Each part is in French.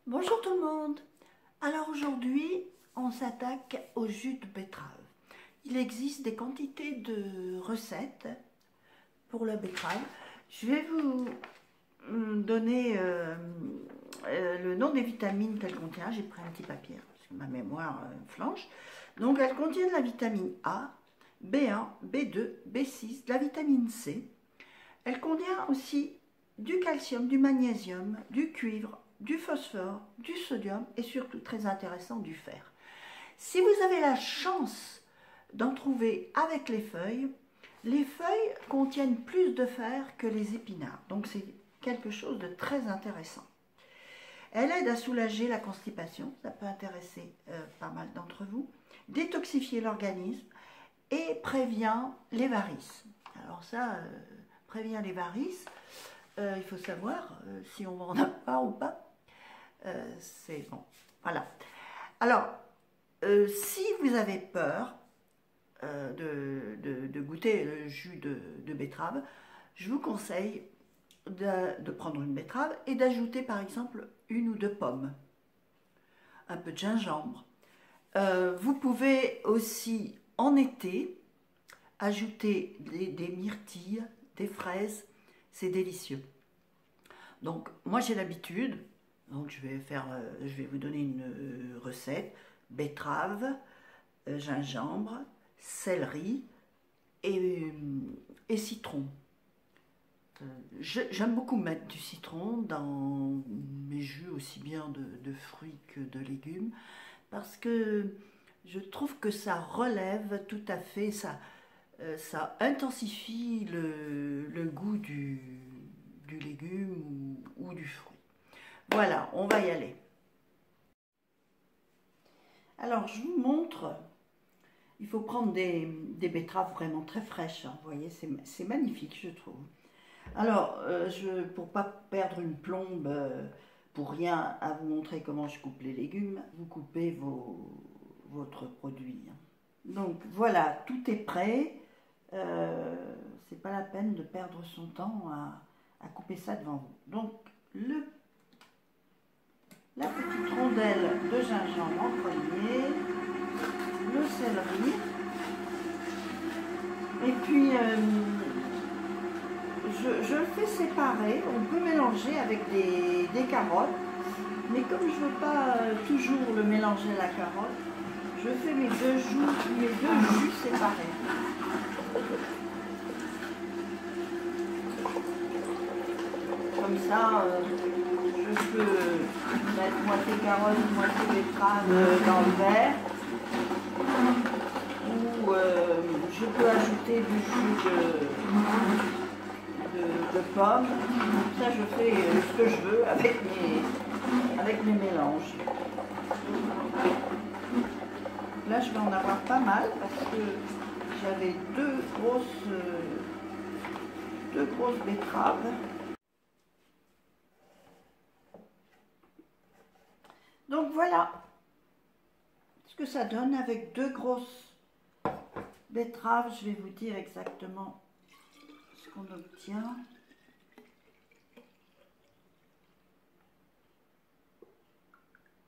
Bonjour tout le monde. Alors aujourd'hui, on s'attaque au jus de betterave. Il existe des quantités de recettes pour la betterave. Je vais vous donner le nom des vitamines qu'elle contient. J'ai pris un petit papier parce que ma mémoire flanche. Donc elle contient de la vitamine A, B1, B2, B6, de la vitamine C. Elle contient aussi du calcium, du magnésium, du cuivre, du phosphore, du sodium et surtout, très intéressant, du fer. Si vous avez la chance d'en trouver avec les feuilles contiennent plus de fer que les épinards. Donc c'est quelque chose de très intéressant. Elle aide à soulager la constipation, ça peut intéresser pas mal d'entre vous, détoxifier l'organisme et prévient les varices. Alors ça, prévient les varices, il faut savoir si on en a pas ou pas. C'est bon, voilà. Alors, si vous avez peur de goûter le jus de betterave, je vous conseille de prendre une betterave et d'ajouter par exemple une ou deux pommes, un peu de gingembre. Vous pouvez aussi en été ajouter des myrtilles, des fraises, c'est délicieux. Donc moi j'ai l'habitude, donc je vais vous donner une recette: betterave, gingembre, céleri et citron. J'aime beaucoup mettre du citron dans mes jus, aussi bien de fruits que de légumes, parce que je trouve que ça relève tout à fait, ça intensifie le goût du légume ou du fruit. Voilà, on va y aller. Alors, je vous montre. Il faut prendre des betteraves vraiment très fraîches. Hein, vous voyez, c'est magnifique, je trouve. Alors, pour ne pas perdre une plombe, pour rien à vous montrer comment je coupe les légumes, vous coupez votre produit. Hein. Donc, voilà, tout est prêt. C'est pas la peine de perdre son temps à couper ça devant vous. Donc, la petite rondelle de gingembre en premier, le céleri, et puis je le fais séparer. On peut mélanger avec des carottes, mais comme je ne veux pas toujours le mélanger à la carotte, je fais mes deux jus séparés. Comme ça, je peux mettre moitié carotte, moitié betterave dans le verre. Ou je peux ajouter du jus de pomme. Ça, je fais ce que je veux avec mes mélanges. Là, je vais en avoir pas mal parce que j'avais deux grosses betteraves. Donc voilà ce que ça donne avec deux grosses betteraves. Je vais vous dire exactement ce qu'on obtient.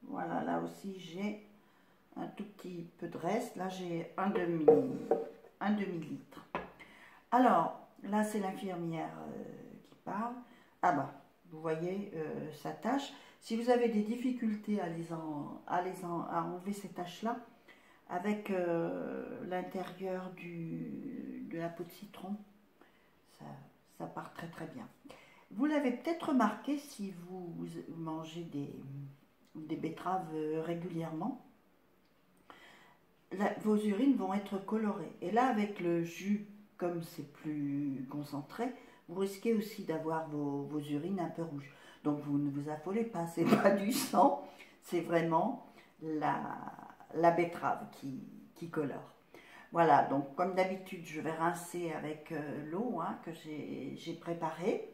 Voilà, là aussi j'ai un tout petit peu de reste. Là j'ai un demi-litre. Alors là c'est l'infirmière qui parle. Ah bah vous voyez sa tâche. Si vous avez des difficultés à enlever ces taches-là, avec l'intérieur de la peau de citron, ça part très très bien. Vous l'avez peut-être remarqué si vous mangez des betteraves régulièrement, vos urines vont être colorées. Et là, avec le jus, comme c'est plus concentré, vous risquez aussi d'avoir vos urines un peu rouges. Donc vous ne vous affolez pas, c'est pas du sang, c'est vraiment la betterave qui colore. Voilà, donc comme d'habitude, je vais rincer avec l'eau que j'ai préparée.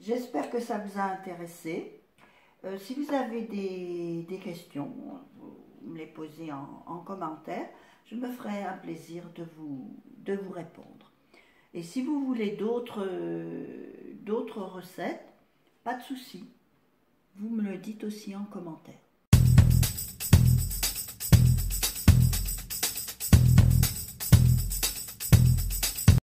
J'espère que ça vous a intéressé. Si vous avez des questions, vous me les posez en commentaire. Je me ferai un plaisir de vous répondre. Et si vous voulez d'autres recettes, pas de souci. vous me le dites aussi en commentaire.